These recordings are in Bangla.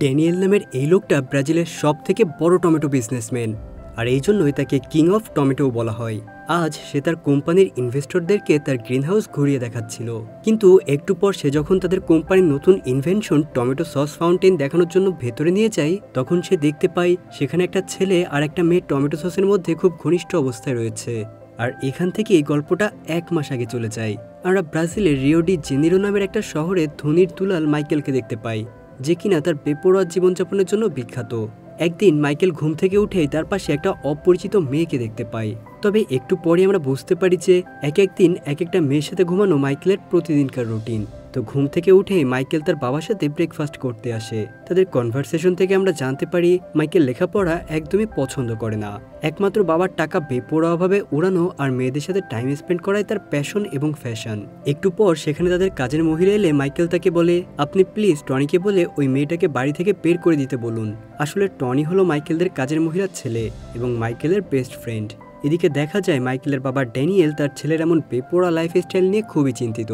ড্যানিয়েল নামের এই লোকটা ব্রাজিলের সবথেকে বড় টমেটো বিজনেসম্যান, আর এই জন্যই তাকে কিং অফ টমেটোও বলা হয়। আজ সে তার কোম্পানির ইনভেস্টরদেরকে তার গ্রিনহাউস ঘুরিয়ে দেখাচ্ছিল, কিন্তু একটু পর সে যখন তাদের কোম্পানির নতুন ইনভেনশন টমেটো সস ফাউন্টেন দেখানোর জন্য ভেতরে নিয়ে যায়, তখন সে দেখতে পায় সেখানে একটা ছেলে আর একটা মেয়ে টমেটো সসের মধ্যে খুব ঘনিষ্ঠ অবস্থায় রয়েছে। আর এখান থেকে এই গল্পটা 1 মাস আগে চলে যায়। আমরা ব্রাজিলের রিও ডি জেনিরো নামের একটা শহরে ধনীর দুলাল মাইকেলকে দেখতে পাই, যে কিনা তার বেপরোয়া জীবনযাপনের জন্য বিখ্যাত। একদিন মাইকেল ঘুম থেকে উঠেই তার পাশে একটা অপরিচিত মেয়েকে দেখতে পাই। তবে একটু পরে আমরা বুঝতে পারি যে একদিন এক একটা মেয়ের সাথে ঘুমানো মাইকেলের প্রতিদিনকার রুটিন। তো ঘুম থেকে উঠেই মাইকেল তার বাবার সাথে ব্রেকফাস্ট করতে আসে। তাদের কনভারসেশন থেকে আমরা জানতে পারি মাইকেল লেখাপড়া একদমই পছন্দ করে না, একমাত্র বাবার টাকা বেপরোয়াভাবে উড়ানো আর মেয়েদের সাথে টাইম স্পেন্ড করাই তার প্যাশন এবং ফ্যাশন। একটু পর সেখানে তাদের কাজের মহিলা এলে মাইকেল তাকে বলে, আপনি প্লিজ টনিকে বলে ওই মেয়েটাকে বাড়ি থেকে বের করে দিতে বলুন। আসলে টনি হলো মাইকেলদের কাজের মহিলার ছেলে এবং মাইকেলের বেস্ট ফ্রেন্ড। এদিকে দেখা যায় মাইকেলের বাবা ড্যানিয়েল তার ছেলের এমন বেপরোয়া লাইফস্টাইল নিয়ে খুবই চিন্তিত।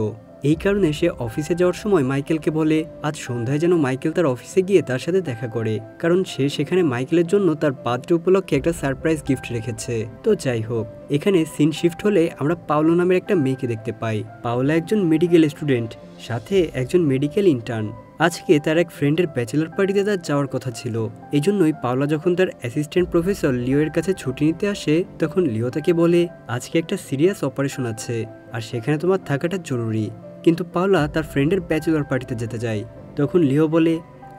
এই কারণে সে অফিসে যাওয়ার সময় মাইকেলকে বলে আজ সন্ধ্যায় যেন মাইকেল তার অফিসে গিয়ে তার সাথে দেখা করে, কারণ সে সেখানে মাইকেলের জন্য তার বার্থডে উপলক্ষে একটা সারপ্রাইজ গিফট রেখেছে। তো যাই হোক, এখানে সিন শিফট হলে আমরা পাওলো নামের একটা মেয়েকে দেখতে পাই। পাওলা একজন মেডিকেল স্টুডেন্ট, সাথে একজন মেডিকেল ইন্টার্ন। আজকে তার এক ফ্রেন্ডের ব্যাচেলর পার্টিতে তার যাওয়ার কথা ছিল। এই জন্যই পাওলা যখন তার অ্যাসিস্ট্যান্ট প্রফেসর লিও এর কাছে ছুটি নিতে আসে, তখন লিও তাকে বলে আজকে একটা সিরিয়াস অপারেশন আছে আর সেখানে তোমার থাকাটা জরুরি। কিন্তু পাওলা তার ফ্রেন্ডের ব্যাচেলর পার্টিতে যেতে যায়। তখন লিও বলে,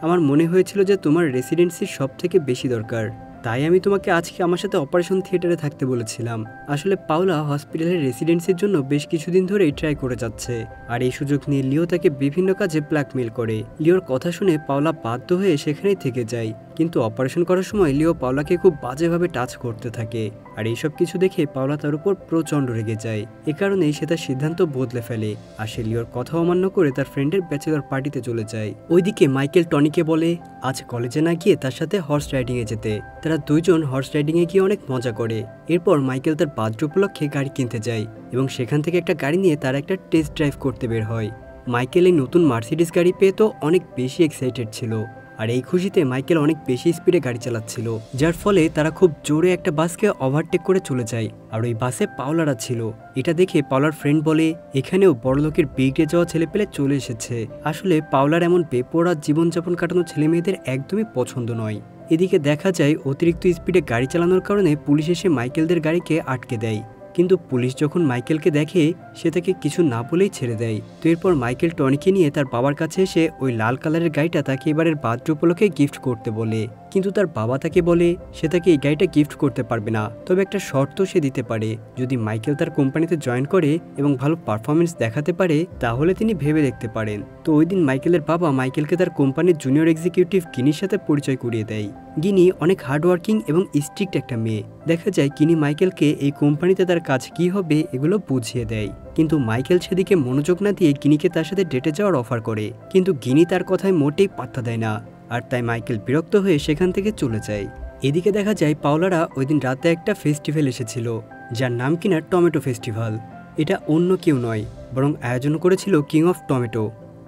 আমার মনে হয়েছিল যে তোমার রেসিডেন্সির সব থেকে বেশি দরকার, তাই আমি তোমাকে আজকে আমার সাথে অপারেশন থিয়েটারে থাকতে বলেছিলাম। আসলে পাওলা হসপিটালের রেসিডেন্সির জন্য বেশ কিছুদিন ধরেই ট্রাই করে যাচ্ছে, আর এই সুযোগ নিয়ে লিও তাকে বিভিন্ন কাজে ব্ল্যাকমেল করে। লিওর কথা শুনে পাওলা বাধ্য হয়ে সেখানেই থেকে যায়, কিন্তু অপারেশন করার সময় লিও পাওলাকে খুব বাজেভাবে টাচ করতে থাকে। আর এইসব কিছু দেখে পাওলা তার উপর প্রচণ্ড রেগে যায়। এ কারণেই সে তার সিদ্ধান্ত বদলে ফেলে আর সে লিওর কথা অমান্য করে তার ফ্রেন্ডের ব্যাচেলর পার্টিতে চলে যায়। ওইদিকে মাইকেল টনিকে বলে আজ কলেজে না গিয়ে তার সাথে হর্স রাইডিংয়ে যেতে। তারা দুইজন হর্স রাইডিংয়ে গিয়ে অনেক মজা করে। এরপর মাইকেল তার বার্থডে উপলক্ষে গাড়ি কিনতে যায় এবং সেখান থেকে একটা গাড়ি নিয়ে তারা একটা টেস্ট ড্রাইভ করতে বের হয়। মাইকেল এই নতুন মার্সিডিজ গাড়ি পেয়ে তো অনেক বেশি এক্সাইটেড ছিল, আর এই খুশিতে মাইকেল অনেক বেশি স্পিডে গাড়ি চালাচ্ছিল, যার ফলে তারা খুব জোরে একটা বাসকে ওভারটেক করে চলে যায়। আর ওই বাসে পাওলারা ছিল। এটা দেখে পাওলার ফ্রেন্ড বলে এখানেও বড়লোকের বিগড়ে যাওয়া ছেলেপেলে চলে এসেছে। আসলে পাওলার এমন বেপরোয়া জীবনযাপন কাটানো ছেলে মেয়েদের একদমই পছন্দ নয়। এদিকে দেখা যায় অতিরিক্ত স্পিডে গাড়ি চালানোর কারণে পুলিশ এসে মাইকেলদের গাড়িকে আটকে দেয়, কিন্তু পুলিশ যখন মাইকেলকে দেখে সে তাকে কিছু না বলেই ছেড়ে দেয়। তো এরপর মাইকেল টনিকে নিয়ে তার বাবার কাছে এসে ওই লাল কালারের গাড়িটা তাকে এবারের বার্থডে উপলক্ষে গিফট করতে বলে, কিন্তু তার বাবা তাকে বলে সে তাকে এই গাড়িটা গিফট করতে পারবে না, তবে একটা শর্ত সে দিতে পারে, যদি মাইকেল তার কোম্পানিতে জয়েন করে এবং ভালো পারফরমেন্স দেখাতে পারে তাহলে তিনি ভেবে দেখতে পারেন। তো ওই দিন মাইকেলের বাবা মাইকেলকে তার কোম্পানির জুনিয়র এক্সিকিউটিভ কিনির সাথে পরিচয় করিয়ে দেয়। গিনি অনেক হার্ডওয়ার্কিং এবং স্ট্রিক্ট একটা মেয়ে। দেখা যায় কিনি মাইকেলকে এই কোম্পানিতে তার কাজ কি হবে এগুলো বুঝিয়ে দেয়, কিন্তু মাইকেল সেদিকে মনোযোগ না দিয়ে গিনিকে তার সাথে ডেটে যাওয়ার অফার করে, কিন্তু গিনি তার কথায় মোটেই পাত্তা দেয় না, আর তাই মাইকেল বিরক্ত হয়ে সেখান থেকে চলে যায়। এদিকে দেখা যায় পাওলারা ওই দিন রাতে একটা ফেস্টিভ্যাল এসেছিল, যার নাম কিনা টমেটো ফেস্টিভ্যাল। এটা অন্য কেউ নয়, বরং আয়োজন করেছিল কিং অফ টমেটো,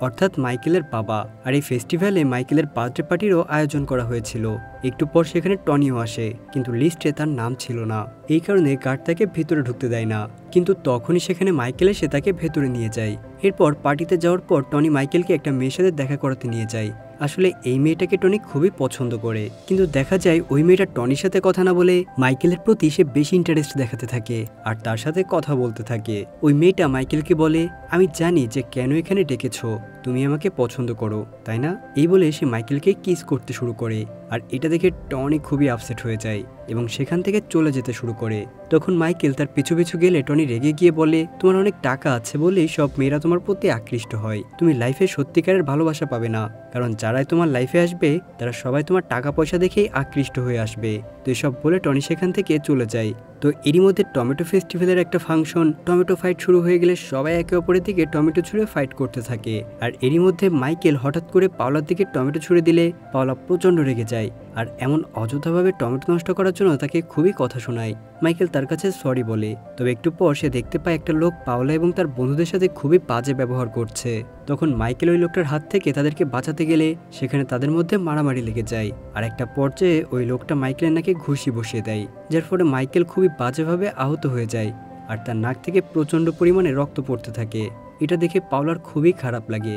অর্থাৎ মাইকেলের বাবা। আর এই ফেস্টিভ্যালে মাইকেলের বার্থডে পার্টিরও আয়োজন করা হয়েছিল। একটু পর সেখানে টনিও আসে, কিন্তু লিস্টে তার নাম ছিল না। এই কারণে গার্ড তাকে ভেতরে ঢুকতে দেয় না, কিন্তু তখনই সেখানে মাইকেল এসে তাকে ভেতরে নিয়ে যায়। এরপর পার্টিতে যাওয়ার পর টনি মাইকেলকে একটা মেয়ের সাথে দেখা করাতে নিয়ে যায়। আসলে এই মেয়েটাকে টনি খুবই পছন্দ করে, কিন্তু দেখা যায় ওই মেয়েটা টনির সাথে কথা না বলে মাইকেলের প্রতি সে বেশি ইন্টারেস্ট দেখাতে থাকে আর তার সাথে কথা বলতে থাকে। ওই মেয়েটা মাইকেলকে বলে, আমি জানি যে কেন এখানে ডেকেছো, তুমি আমাকে পছন্দ করো তাই না? এই বলে সে মাইকেলকে কিস করতে শুরু করে, আর এটা দেখে টনি খুবই আপসেট হয়ে যায় এবং সেখান থেকে চলে যেতে শুরু করে। তখন মাইকেল তার পিছু পিছু গেলে টনি রেগে গিয়ে বলে, তোমার অনেক টাকা আছে বলেই সব মেয়েরা তোমার প্রতি আকৃষ্ট হয়, তুমি লাইফে সত্যিকারের ভালোবাসা পাবে না, কারণ যারাই তোমার লাইফে আসবে তারা সবাই তোমার টাকা পয়সা দেখেই আকৃষ্ট হয়ে আসবে। তো এসব বলে টনি সেখান থেকে চলে যায়। তো এরই মধ্যে টমেটো ফেস্টিভ্যালের একটা ফাংশন টমেটো ফাইট শুরু হয়ে গেলে সবাই একে অপরের দিকে টমেটো ছুঁড়ে ফাইট করতে থাকে। আর এরই মধ্যে মাইকেল হঠাৎ করে পাওলার দিকে টমেটো ছুঁড়ে দিলে পাওলা প্রচণ্ড রেগে যায়, আর এমন অযথাভাবে টমেটো নষ্ট করার জন্য তাকে খুবই কথা শোনায়। মাইকেল তার কাছে সরি বলে, তবে একটু পর সে দেখতে পায় একটা লোক পাওলা এবং তার বন্ধুদের সাথে খুবই বাজে ব্যবহার করছে। তখন মাইকেল ওই লোকটার হাত থেকে তাদেরকে বাঁচাতে গেলে সেখানে তাদের মধ্যে মারামারি লেগে যায়। আর একটা পর্যায়ে ওই লোকটা মাইকেলের নাকে ঘুষি বসিয়ে দেয়, যার ফলে মাইকেল খুবই বাজেভাবে আহত হয়ে যায় আর তার নাক থেকে প্রচণ্ড পরিমাণে রক্ত পড়তে থাকে। এটা দেখে পাওলার খুবই খারাপ লাগে।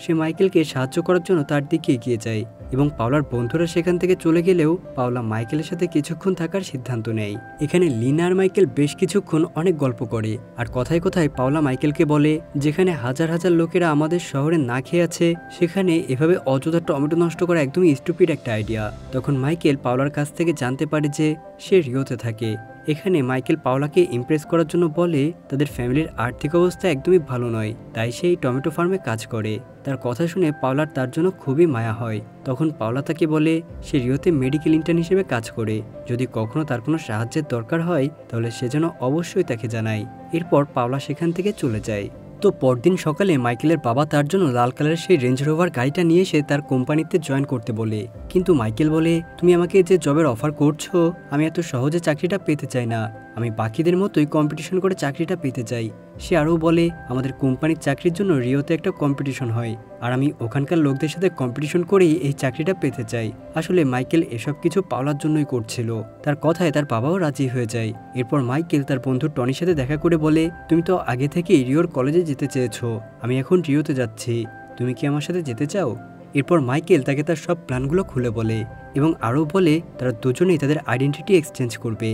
সে মাইকেলকে সাহায্য করার জন্য তার দিকে এগিয়ে যায় এবং পাওলার বন্ধুরা সেখান থেকে চলে গেলেও পাওলা মাইকেলের সাথে কিছুক্ষণ থাকার সিদ্ধান্ত নেয়। এখানে লিনা আর মাইকেল বেশ কিছুক্ষণ অনেক গল্প করে আর কথায় কথায় পাওলা মাইকেলকে বলে, যেখানে হাজার হাজার লোকেরা আমাদের শহরে না খেয়ে আছে সেখানে এভাবে অযথা টমেটো নষ্ট করা একদমই স্টুপিড একটা আইডিয়া। তখন মাইকেল পাওলার কাছ থেকে জানতে পারে যে সে রিওতে থাকে। এখানে মাইকেল পাওলাকে ইমপ্রেস করার জন্য বলে তাদের ফ্যামিলির আর্থিক অবস্থা একদমই ভালো নয়, তাই সেই টমেটো ফার্মে কাজ করে। তার কথা শুনে পাওলার তার জন্য খুবই মায়া হয়। তখন পাওলা তাকে বলে সে রিওতে মেডিকেল ইন্টার্ন হিসেবে কাজ করে, যদি কখনো তার কোনো সাহায্যের দরকার হয় তাহলে সে যেন অবশ্যই তাকে জানায়। এরপর পাওলা সেখান থেকে চলে যায়। তো পরদিন সকালে মাইকেলের বাবা তার জন্য লাল কালারের সেই রেঞ্জ রোভার গাড়িটা নিয়ে এসে তার কোম্পানিতে জয়েন করতে বলে, কিন্তু মাইকেল বলে তুমি আমাকে যে জবের অফার করছো আমি এত সহজে চাকরিটা পেতে চাই না, আমি বাকিদের মতোই কম্পিটিশন করে চাকরিটা পেতে চাই। সে আরও বলে আমাদের কোম্পানির চাকরির জন্য রিওতে একটা কম্পিটিশন হয় আর আমি ওখানকার লোকদের সাথে কম্পিটিশন করেই এই চাকরিটা পেতে চাই। আসলে মাইকেল এসব কিছু পাওলার জন্যই করছিল। তার কথায় তার বাবাও রাজি হয়ে যায়। এরপর মাইকেল তার বন্ধু টনির সাথে দেখা করে বলে তুমি তো আগে থেকেই রিওর কলেজে যেতে চেয়েছো, আমি এখন রিওতে যাচ্ছি, তুমি কি আমার সাথে যেতে চাও? এরপর মাইকেল তাকে তার সব প্ল্যানগুলো খুলে বলে এবং আরও বলে তারা দুজনেই তাদের আইডেন্টিটি এক্সচেঞ্জ করবে।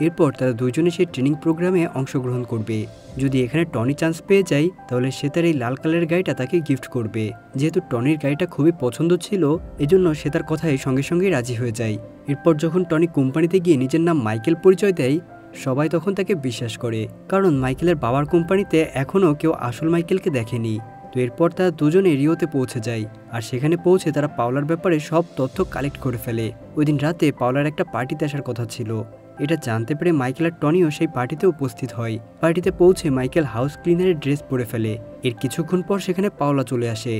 এরপর তারা দুজনে সেই ট্রেনিং প্রোগ্রামে অংশগ্রহণ করবে। যদি এখানে টনি চান্স পেয়ে যায় তাহলে সে তার এই লাল কালারের গাড়িটা তাকে গিফট করবে। যেহেতু টনির গাড়িটা খুবই পছন্দ ছিল এজন্য সে তার কথায় সঙ্গে সঙ্গেই রাজি হয়ে যায়। এরপর যখন টনি কোম্পানিতে গিয়ে নিজের নাম মাইকেল পরিচয় দেয় সবাই তখন তাকে বিশ্বাস করে, কারণ মাইকেলের বাবার কোম্পানিতে এখনও কেউ আসল মাইকেলকে দেখেনি। তো এরপর তারা দুজনে রিওতে পৌঁছে যায় আর সেখানে পৌঁছে তারা পাওলার ব্যাপারে সব তথ্য কালেক্ট করে ফেলে। ওই দিন রাতে পাওলার একটা পার্টিতে আসার কথা ছিল। এটা জানতে পেরে মাইকেল আর টনিও সেই পার্টিতে উপস্থিত হয়। পার্টিতে পৌঁছে মাইকেল হাউস ক্লিনারের ড্রেস পরে ফেলে। এর কিছুক্ষণ পর সেখানে পাওলা চলে আসে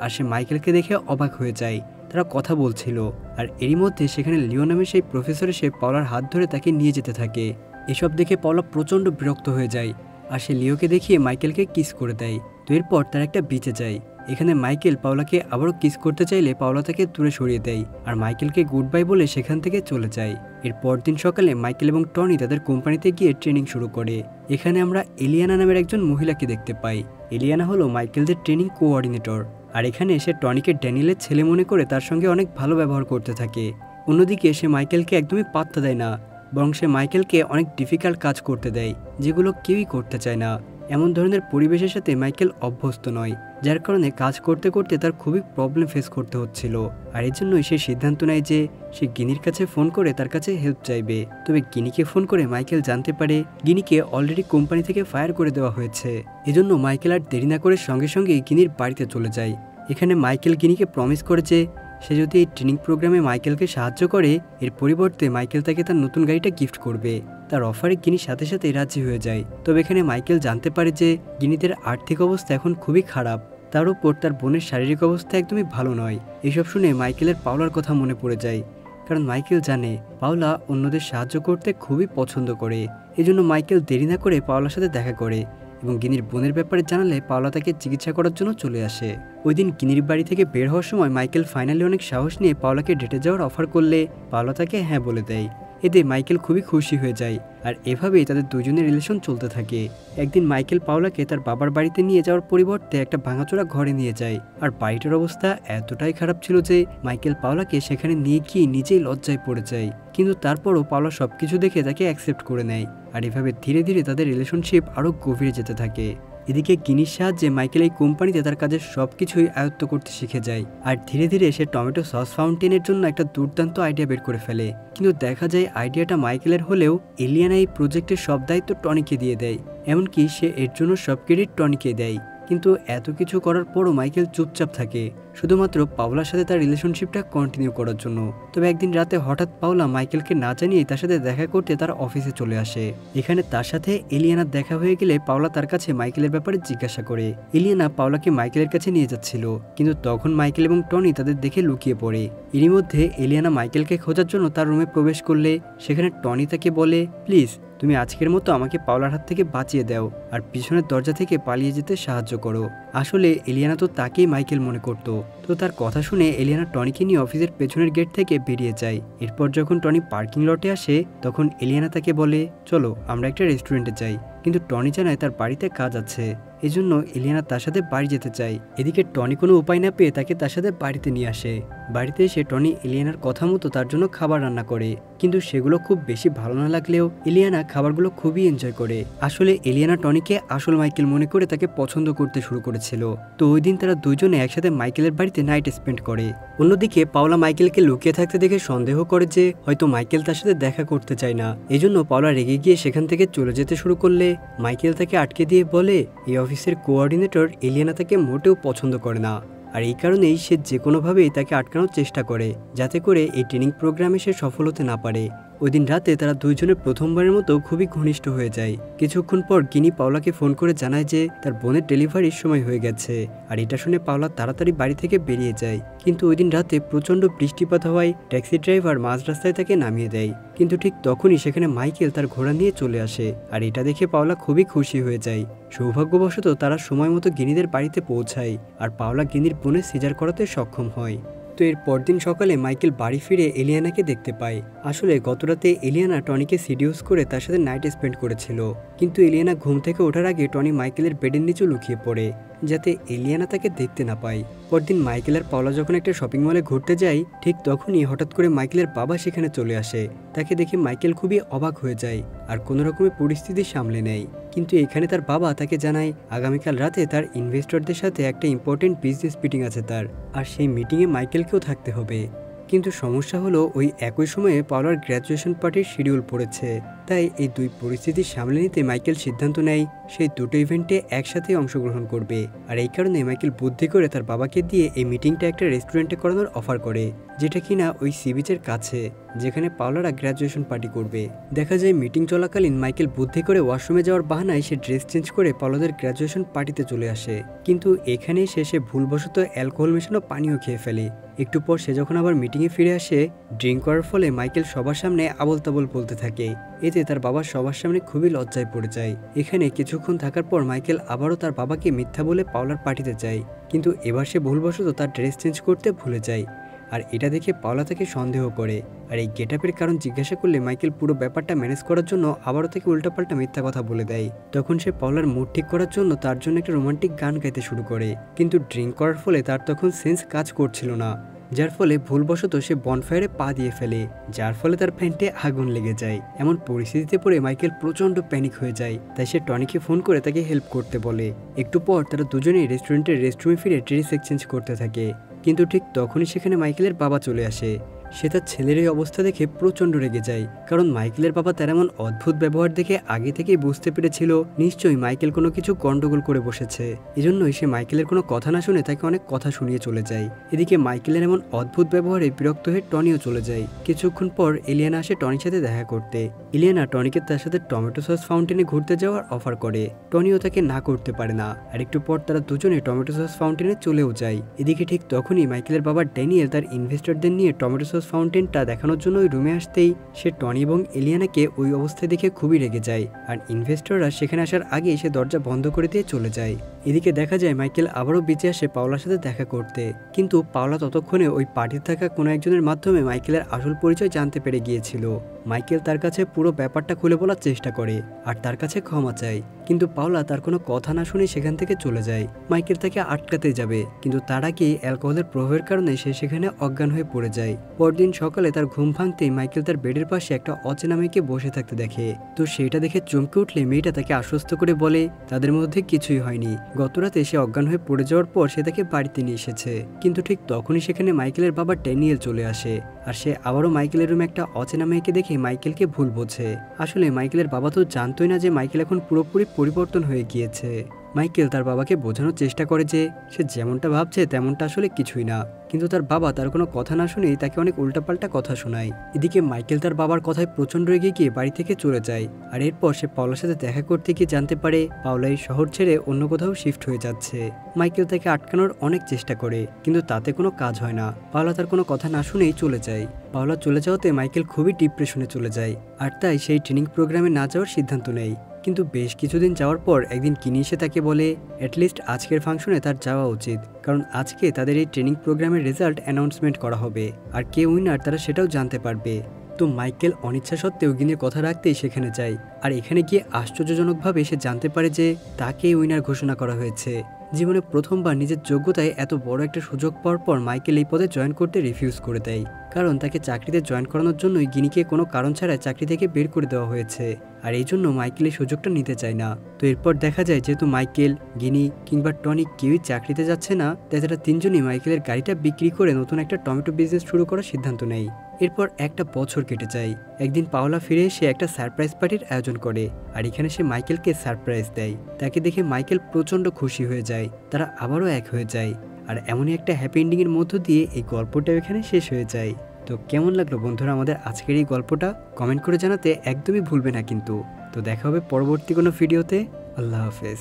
আর সে মাইকেলকে দেখে অবাক হয়ে যায়। তারা কথা বলছিল আর এরই মধ্যে সেখানে লিও নামে সেই প্রফেসর এসে পাওলার হাত ধরে তাকে নিয়ে যেতে থাকে। এসব দেখে পাওলা প্রচণ্ড বিরক্ত হয়ে যায় আর সে লিওকে দেখিয়ে মাইকেলকে কিস করে দেয়। তো এরপর তারা একটা বিচে যায়। এখানে মাইকেল পাওলাকে আবারও কিস করতে চাইলে পাওলা তাকে দূরে সরিয়ে দেয় আর মাইকেলকে গুড বাই বলে সেখান থেকে চলে যায়। এর পরদিন সকালে মাইকেল এবং টনি তাদের কোম্পানিতে গিয়ে ট্রেনিং শুরু করে। এখানে আমরা এলিয়ানা নামের একজন মহিলাকে দেখতে পাই। এলিয়ানা হলো মাইকেলদের ট্রেনিং কোঅর্ডিনেটর আর এখানে সে টনিকে ড্যানিয়েলের ছেলে মনে করে তার সঙ্গে অনেক ভালো ব্যবহার করতে থাকে। অন্যদিকে সে মাইকেলকে একদমই পাত্তা দেয় না, বরং সে মাইকেলকে অনেক ডিফিকাল্ট কাজ করতে দেয় যেগুলো কেউই করতে চায় না। এমন ধরনের পরিবেশের সাথে মাইকেল অভ্যস্ত নয়, যার কারণে কাজ করতে করতে তার খুবই প্রবলেম ফেস করতে হচ্ছিল। আর এর জন্যই সে সিদ্ধান্ত নেয় যে সে গিনির কাছে ফোন করে তার কাছে হেল্প চাইবে। তবে গিনিকে ফোন করে মাইকেল জানতে পারে গিনিকে অলরেডি কোম্পানি থেকে ফায়ার করে দেওয়া হয়েছে। এজন্য মাইকেল আর দেরি না করে সঙ্গে সঙ্গে গিনির বাড়িতে চলে যায়। এখানে মাইকেল গিনিকে প্রমিস করেছে সে যদি এই ট্রেনিং প্রোগ্রামে মাইকেলকে সাহায্য করে এর পরিবর্তে মাইকেল তাকে তার নতুন গাড়িটা গিফট করবে। তার অফারে গিনি সাথে সাথে রাজি হয়ে যায়। তবে এখানে মাইকেল জানতে পারে যে গিনিদের আর্থিক অবস্থা এখন খুবই খারাপ, তার উপর তার বোনের শারীরিক অবস্থা একদমই ভালো নয়। এসব শুনে মাইকেলের পাওলার কথা মনে পড়ে যায়, কারণ মাইকেল জানে পাওলা অন্যদের সাহায্য করতে খুবই পছন্দ করে। এজন্য মাইকেল দেরি না করে পাওলার সাথে দেখা করে এবং গিনির বোনের ব্যাপারে জানালে পাওলা তাকে চিকিৎসা করার জন্য চলে আসে। ওই দিন গিনির বাড়ি থেকে বের হওয়ার সময় মাইকেল ফাইনালি অনেক সাহস নিয়ে পাওলাকে ডেটে যাওয়ার অফার করলে পাওলা তাকে হ্যাঁ বলে দেয়। এতে মাইকেল খুবই খুশি হয়ে যায় আর এভাবেই তাদের দুজনের রিলেশন চলতে থাকে। একদিন মাইকেল পাওলাকে তার বাবার বাড়িতে নিয়ে যাওয়ার পরিবর্তে একটা ভাঙাচোরা ঘরে নিয়ে যায় আর বাড়িটার অবস্থা এতটাই খারাপ ছিল যে মাইকেল পাওলাকে সেখানে নিয়ে গিয়ে নিজেই লজ্জায় পড়ে যায়। কিন্তু তারপরও পাওলা সবকিছু দেখে তাকে অ্যাকসেপ্ট করে নেয় আর এভাবে ধীরে ধীরে তাদের রিলেশনশিপ আরও গভীরে যেতে থাকে। এদিকে গিনির সাহায্যে মাইকেল এই কোম্পানিতে তার কাজের সবকিছুই আয়ত্ত করতে শিখে যায় আর ধীরে ধীরে সে টমেটো সস ফাউন্টেনের জন্য একটা দুর্দান্ত আইডিয়া বের করে ফেলে। কিন্তু দেখা যায় আইডিয়াটা মাইকেলের হলেও এলিয়ানা এই প্রজেক্টের সব দায়িত্ব টনিকে দিয়ে দেয়, এমনকি সে এর জন্য সব ক্রেডিট টনিকে দেয়। কিন্তু এত কিছু করার পরও মাইকেল চুপচাপ থাকে, শুধুমাত্র পাওলার সাথে তার রিলেশনশিপটা কন্টিনিউ করার জন্য। তবে একদিন রাতে হঠাৎ পাওলা মাইকেলকে না জানিয়ে তার সাথে দেখা করতে তার অফিসে চলে আসে। এখানে তার সাথে এলিয়ানার দেখা হয়ে গেলে পাওলা তার কাছে মাইকেলের ব্যাপারে জিজ্ঞাসা করে। এলিয়ানা পাওলাকে মাইকেলের কাছে নিয়ে যাচ্ছিল, কিন্তু তখন মাইকেল এবং টনি তাদের দেখে লুকিয়ে পড়ে। এরই মধ্যে এলিয়ানা মাইকেলকে খোঁজার জন্য তার রুমে প্রবেশ করলে সেখানে টনি তাকে বলে প্লিজ তুমি আজকের মতো আমাকে পাওলার হাত থেকে বাঁচিয়ে দাও আর পিছনের দরজা থেকে পালিয়ে যেতে সাহায্য করো। আসলে এলিয়ানা তো তাকেই মাইকেল মনে করত। তো তার কথা শুনে এলিয়ানা টনিকে নিয়ে অফিসের পেছনের গেট থেকে বেরিয়ে যায়। এরপর যখন টনি পার্কিং লটে আসে তখন এলিয়ানা তাকে বলে, চলো আমরা একটা রেস্টুরেন্টে যাই। কিন্তু টনি জানায় তার বাড়িতে কাজ আছে, এজন্য এলিয়ানা তার সাথে বাড়ি যেতে চায়। এদিকে টনি কোনো উপায় না পেয়ে তাকে তার সাথে বাড়িতে নিয়ে আসে। বাড়িতে এসে টনি এলিয়ানার কথা মতো তার জন্য খাবার রান্না করে, কিন্তু সেগুলো খুব বেশি ভালো না লাগলেও এলিয়ানা খাবারগুলো খুবই এনজয় করে। আসলে এলিয়ানা টনিকে আসল মাইকেল মনে করে তাকে পছন্দ করতে শুরু করেছিল। তো ওই দিন তারা দুজনে একসাথে মাইকেলের বাড়িতে নাইট স্পেন্ড করে। অন্যদিকে পাওলা মাইকেলকে লুকিয়ে থাকতে দেখে সন্দেহ করে যে হয়তো মাইকেল তার সাথে দেখা করতে চায় না। এজন্য পাওলা রেগে গিয়ে সেখান থেকে চলে যেতে শুরু করলে মাইকেল তাকে আটকে দিয়ে বলে এই অফিসের কোঅর্ডিনেটর এলিয়ানা তাকে মোটেও পছন্দ করে না, আর এই কারণেই সে যে কোনোভাবেই তাকে আটকানোর চেষ্টা করে যাতে করে এই ট্রেনিং প্রোগ্রামে সে সফল হতে না পারে। ওই দিন রাতে তারা দুইজনের প্রথমবারের মতো খুবই ঘনিষ্ঠ হয়ে যায়। কিছুক্ষণ পর গিনি পাওলাকে ফোন করে জানায় যে তার বোনের ডেলিভারির সময় হয়ে গেছে, আর এটা শুনে পাওলা তাড়াতাড়ি বাড়ি থেকে বেরিয়ে যায়। কিন্তু ওই দিন রাতে প্রচণ্ড বৃষ্টিপাত হওয়ায় ট্যাক্সি ড্রাইভার মাঝ রাস্তায় তাকে নামিয়ে দেয়। কিন্তু ঠিক তখনই সেখানে মাইকেল তার ঘোড়া নিয়ে চলে আসে, আর এটা দেখে পাওলা খুবই খুশি হয়ে যায়। সৌভাগ্যবশত তারা সময় মতো গিনিদের বাড়িতে পৌঁছায়, আর পাওলা গিনির বোনের সিজার করাতে সক্ষম হয়। তো এর পরদিন সকালে মাইকেল বাড়ি ফিরে এলিয়ানাকে দেখতে পায়। আসলে গতরাতে এলিয়ানা টনিকে সিডিউস করে তার সাথে নাইট স্পেন্ড করেছিল, কিন্তু এলিয়ানা ঘুম থেকে ওঠার আগে টনি মাইকেলের বেডের নিচে লুকিয়ে পড়ে যাতে এলিয়ানা তাকে দেখতে না পায়। পরদিন মাইকেল আর পাওলা যখন একটা শপিং মলে ঘুরতে যায় ঠিক তখনই হঠাৎ করে মাইকেলের বাবা সেখানে চলে আসে। তাকে দেখে মাইকেল খুবই অবাক হয়ে যায় আর কোনো রকমের পরিস্থিতি সামলে নেয়। কিন্তু এখানে তার বাবা তাকে জানায় আগামীকাল রাতে তার ইনভেস্টরদের সাথে একটা ইম্পর্টেন্ট বিজনেস মিটিং আছে তার, আর সেই মিটিংয়ে মাইকেলকেও থাকতে হবে। কিন্তু সমস্যা হলো ওই একই সময়ে পাওলার গ্র্যাজুয়েশন পার্টির শিডিউল পড়েছে। তাই এই দুই পরিস্থিতি সামলে নিতে মাইকেল সিদ্ধান্ত নেয় সেই দুটো ইভেন্টে একসাথে অংশগ্রহণ করবে। আর এই কারণে মাইকেল বুদ্ধি করে তার বাবাকে দিয়ে এই মিটিংটা একটা রেস্টুরেন্টে করানোর অফার করে, যেটা কিনা ওই সি বিচের কাছে যেখানে পাওলারা গ্র্যাজুয়েশন পার্টি করবে। দেখা যায় মিটিং চলাকালীন মাইকেল বুদ্ধি করে ওয়াশরুমে যাওয়ার বাহানায় সে ড্রেস চেঞ্জ করে পাওলাদের গ্র্যাজুয়েশন পার্টিতে চলে আসে। কিন্তু এখানেই সে ভুলবশত অ্যালকোহল মেশানো পানীয় খেয়ে ফেলে। একটু পর সে যখন আবার মিটিংয়ে ফিরে আসে ড্রিঙ্ক করার ফলে মাইকেল সবার সামনে আবল তাবল বলতে থাকে। এতে তার বাবা সবার সামনে খুবই লজ্জায় পড়ে যায়। এখানে কিছুক্ষণ থাকার পর মাইকেল আবারও তার বাবাকে মিথ্যা বলে পাওলার পার্টিতে যায়, কিন্তু এবার সে ভুলবশত তার ড্রেস চেঞ্জ করতে ভুলে যায়। আর এটা দেখে পাওলা তাকে সন্দেহ করে, আর এই গেটআপের কারণ জিজ্ঞাসা করলে মাইকেল পুরো ব্যাপারটা ম্যানেজ করার জন্য আবারও থেকে উল্টাপাল্টা মিথ্যা কথা বলে দেয়। তখন সে পাওলার মুড ঠিক করার জন্য তার জন্য একটা রোমান্টিক গান গাইতে শুরু করে, কিন্তু ড্রিঙ্ক করার ফলে তার তখন সেন্স কাজ করছিল না, যার ফলে ভুলবশত সে বনফায়ারে পা দিয়ে ফেলে, যার ফলে তার প্যান্টে আগুন লেগে যায়। এমন পরিস্থিতিতে পড়ে মাইকেল প্রচন্ড প্যানিক হয়ে যায়, তাই সে টনিকে ফোন করে তাকে হেল্প করতে বলে। একটু পর তারা দুজনেই রেস্টুরেন্টের রেস্টরুমে ফিরে ড্রেস এক্সচেঞ্জ করতে থাকে, কিন্তু ঠিক তখনই সেখানে মাইকেলের বাবা চলে আসে। সে তার ছেলের এই অবস্থা দেখে প্রচণ্ড রেগে যায়, কারণ মাইকেলের বাবা তার এমন অদ্ভুত ব্যবহার দেখে আগে থেকেই বুঝতে পেরেছিল নিশ্চয়ই মাইকেল কোনো কিছু গন্ডগোল করে বসেছে। এজন্যই সে মাইকেলের কোনো কথা না শুনে তাকে অনেক কথা শুনিয়ে চলে যায়। এদিকে মাইকেলের এমন অদ্ভুত ব্যবহারে বিরক্ত হয়ে টনিও চলে যায়। কিছুক্ষণ পর এলিয়ানা আসে টনির সাথে দেখা করতে। এলিয়ানা টনিকে তার সাথে টমেটো সস ফাউন্টেনে ঘুরতে যাওয়ার অফার করে, টনিও তাকে না করতে পারে না। আর একটু পর তারা দুজনে টমেটো সস ফাউন্টেনে চলেও যায়। এদিকে ঠিক তখনই মাইকেলের বাবা ড্যানিয়েল তার ইনভেস্টরদের নিয়ে টমেটো সস ফাউন্টেনটা দেখানোর জন্য ওই রুমে আসতেই সে টনি এবং এলিয়ানাকে ওই অবস্থায় দেখে খুবই রেগে যায়, আর ইনভেস্টররা সেখানে আসার আগে সে দরজা বন্ধ করে দিয়ে চলে যায়। এদিকে দেখা যায় মাইকেল আবারও বেঁচে আসে পাওলার সাথে দেখা করতে, কিন্তু পাওলা ততক্ষণে ওই পার্টিতে থাকা কোনো একজনের মাধ্যমে মাইকেলের আসল পরিচয় জানতে পেরে গিয়েছিল। মাইকেল তার কাছে পুরো ব্যাপারটা খুলে বলার চেষ্টা করে আর তার কাছে ক্ষমা চায়, কিন্তু পাওলা তার কোনো কথা না শুনে সেখান থেকে চলে যায়। মাইকেল তাকে আটকাতে যাবে, কিন্তু তার আগেই অ্যালকোহলের প্রভাবের কারণে সে সেখানে অজ্ঞান হয়ে পড়ে যায়। পরদিন সকালে তার ঘুম ভাঙতেই মাইকেল তার বেডের পাশে একটা অচেনা মেয়েকে বসে থাকতে দেখে। তো সেটা দেখে চমকে উঠলে মেয়েটা তাকে আশ্বস্ত করে বলে তাদের মধ্যে কিছুই হয়নি, গতরাতে সে অজ্ঞান হয়ে পড়ে যাওয়ার পর সে তাকে বাড়িতে নিয়ে এসেছে। কিন্তু ঠিক তখনই সেখানে মাইকেলের বাবা ড্যানিয়েল চলে আসে, আর সে আবারও মাইকেলের রুমে একটা অচেনা মেয়েকে দেখে মাইকেলকে ভুল বোঝে। আসলে মাইকেলের বাবা তো জানতোই না যে মাইকেল এখন পুরোপুরি পরিবর্তন হয়ে গিয়েছে। মাইকেল তার বাবাকে বোঝানোর চেষ্টা করে যে সে যেমনটা ভাবছে তেমনটা আসলে কিছুই না, কিন্তু তার বাবা তার কোনো কথা না শুনেই তাকে অনেক উল্টাপাল্টা কথা শোনায়। এদিকে মাইকেল তার বাবার কথায় প্রচণ্ড রেগে গিয়ে বাড়ি থেকে চলে যায়, আর এরপর সে পাওলার সাথে দেখা করতে গিয়ে জানতে পারে পাওলা এই শহর ছেড়ে অন্য কোথাও শিফট হয়ে যাচ্ছে। মাইকেল তাকে আটকানোর অনেক চেষ্টা করে, কিন্তু তাতে কোনো কাজ হয় না। পাওলা তার কোনো কথা না শুনেই চলে যায়। পাওলা চলে যাওয়াতে মাইকেল খুবই ডিপ্রেশনে চলে যায়, আর তাই সেই ট্রেনিং প্রোগ্রামে না যাওয়ার সিদ্ধান্ত নেয়। কিন্তু বেশ কিছুদিন যাওয়ার পর একদিন কিনি এসে তাকে বলে অ্যাটলিস্ট আজকের ফাংশনে তার যাওয়া উচিত, কারণ আজকে তাদের এই ট্রেনিং প্রোগ্রামের রেজাল্ট অ্যানাউন্সমেন্ট করা হবে আর কে উইনার তারা সেটাও জানতে পারবে। তো মাইকেল অনিচ্ছা সত্ত্বেও গিনির কথা রাখতেই সেখানে যায়, আর এখানে গিয়ে আশ্চর্যজনকভাবে সে জানতে পারে যে তাকে উইনার ঘোষণা করা হয়েছে। জীবনে প্রথমবার নিজের যোগ্যতায় এত বড় একটা সুযোগ পাওয়ার পর মাইকেল এই পদে জয়েন করতে রিফিউজ করে দেয়, কারণ তাকে চাকরিতে জয়েন করানোর জন্যই গিনিকে কোনো কারণ ছাড়াই চাকরি থেকে বের করে দেওয়া হয়েছে, আর এই জন্য মাইকেল এই সুযোগটা নিতে চায় না। তো এরপর দেখা যায় যেহেতু মাইকেল, গিনি কিংবা টনি কেউই চাকরিতে যাচ্ছে না, তাই তারা তিনজনই মাইকেলের গাড়িটা বিক্রি করে নতুন একটা টমেটো বিজনেস শুরু করার সিদ্ধান্ত নেয়। এরপর একটা বছর কেটে যায়। একদিন পাওলা ফিরে এসে একটা সারপ্রাইজ পার্টির আয়োজন করে, আর এখানে সে মাইকেলকে সারপ্রাইজ দেয়। তাকে দেখে মাইকেল প্রচণ্ড খুশি হয়ে যায়, তারা আবারও এক হয়ে যায়, আর এমনই একটা হ্যাপি এন্ডিংয়ের মধ্য দিয়ে এই গল্পটা এখানে শেষ হয়ে যায়। তো কেমন লাগলো বন্ধুরা আমাদের আজকের এই গল্পটা? কমেন্ট করে জানাতে একদমই ভুলবে না কিন্তু। তো দেখা হবে পরবর্তী কোনো ভিডিওতে। আল্লাহ হাফেজ।